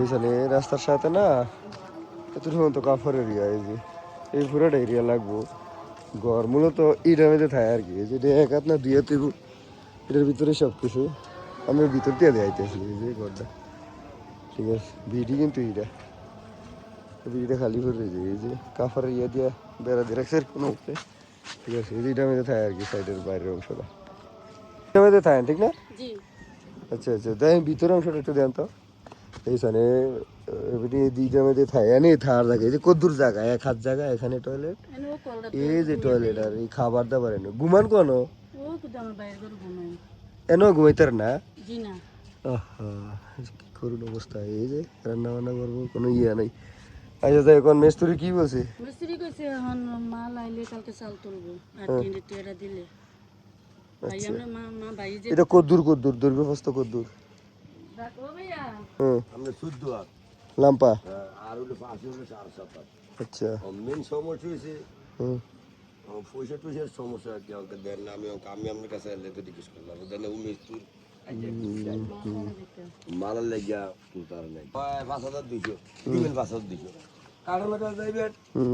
এইখানে রাস্তার সাথে না এতটুকু তো কাফড় এরিয়া, এই যে এই পুরোটা এরিয়া লাগবো ঘর মূলত এটার মধ্যে থাকে আর কি। এই যে এক হাত না দুই হাত এটার ভিতরে সব কিছু আমি ভিতর দিয়ে দেখাইতেছি। এই যে ঘরটা ঠিক আছে, ভিডি কিন্তু এইটা ভিডিটা খালি করে রয়েছে। এই যে কাফড়ের ইয়ে দিয়ে বেড়া দিয়ে রাখছে কোনো উপরে, ঠিক আছে। এই যে এটার মধ্যে থাকে আর কি, সাইডের বাইরের অংশটা এটার মধ্যে থাকে, ঠিক না? আচ্ছা আচ্ছা, দেখ ভিতরের অংশটা একটু দেন তো। এইখানে দুইটার মধ্যে থাকে এনে থার জায়গা, এই যে কদ্দুর জায়গা, এক হাত জায়গা এখানে টয়লেট, এই যে টয়লেট আর এই খাবার দাবার এনে ঘুমান কোনো এনো ঘুমাইতার না। কি করুন অবস্থা, এই যে রান্না বান্না করবো কোনো ইয়ে নাই। আচ্ছা তাই এখন মিস্ত্রি কি বলছে? মিস্ত্রি কইছে এখন মাল আইলে কালকে চাল তুলবো আর কিনে টেরা দিলে ভাই আমরা মা ভাই যে এটা কদ্দুর কদ্দুর দৈর্ঘ্য প্রস্থ কদ্দুর? দেখো ভাইয়া আমরা 14 আর লাম্পা আর হলো 5 হলো 4-7। আচ্ছা মেন সমস্যা হয়েছে পয়সা টুইসার সমস্যা কি আমাকে দেন না। আমি আপনার কাছে এলে তো জিজ্ঞেস করলাম দেন ও মিস্ত্রি মালার লাগিয়া তুলতার নাই 5200 দিবেন 5200 কারণ লাগা যাইবেন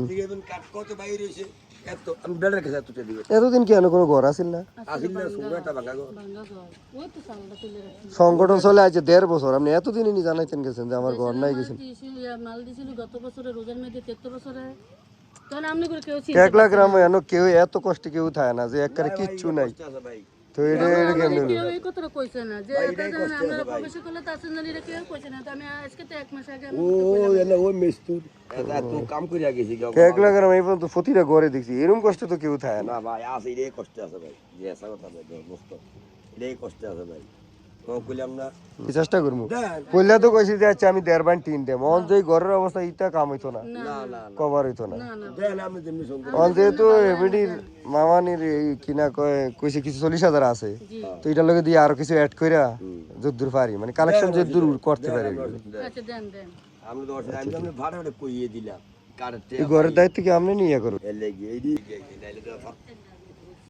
দিবেন কাট কত বাইরে হইছে এত আমি বেলের কাছে এত দিবেন। এতদিন কি কোনো ঘর আসিল না? আসিল না সুরাটা ভাঙা গো ওই তো চালটা তুলে রাখছি। সংগঠন চলে আছে 1.5 বছর, আপনি এতদিনই নি জানাইতেন গেছেন যে আমার ঘর নাই গেছেন। মাল দিছিল গত বছরে রোজার মধ্যে 73 বছরে তখন আমনি করে কেউ ছিল একলা গ্রামে এনো কেউ এত কষ্ট কেউ থাকে না যে একবারে কিচ্ছু নাই। তো এটা কেমন কেউ এই কথাটা কইছে না যে আমরা প্রবেশ করলে তাসেন জানি রে কেউ কইছে না। তো আমি আজকে তো 1 মাস আগে ও এলা ওই মিস্ত্রি এটা তো কাম কইরা গেছি একলা গ্রামে এই পর্যন্ত প্রতিটা ঘরে দেখছি এরকম কষ্ট তো কেউ থাকে না। না ভাই আছে রে কষ্ট আছে ভাই যে এসা কথা ভাই দোস্ত এই কষ্ট আছে ভাই ও কইলাম না চেষ্টা করবো কইলা তো কইছি যে আচ্ছা আমি 1.5 বান 3 দেব অন যে ঘরের অবস্থা ইটা কাম হইতো না, না না কভার হইতো না। দেন আমি যেমনি সুন্দর অন যেহেতু এবিডির মামানির এই কিনা কইছে কিছু 40,000 আছে, তো এটার লগে দিয়ে আরো কিছু অ্যাড কইরা যদ্দুর পারি মানে কালেকশন যদ্দুর করতে পারি। আচ্ছা দেন দেন আমরা তো আমি ভাড়া কইয়ে দিলাম কারেন্ট এই ঘরের দায়িত্ব কি আপনি নিয়ে করো? এর লাগি এই দিকে নাইলে তো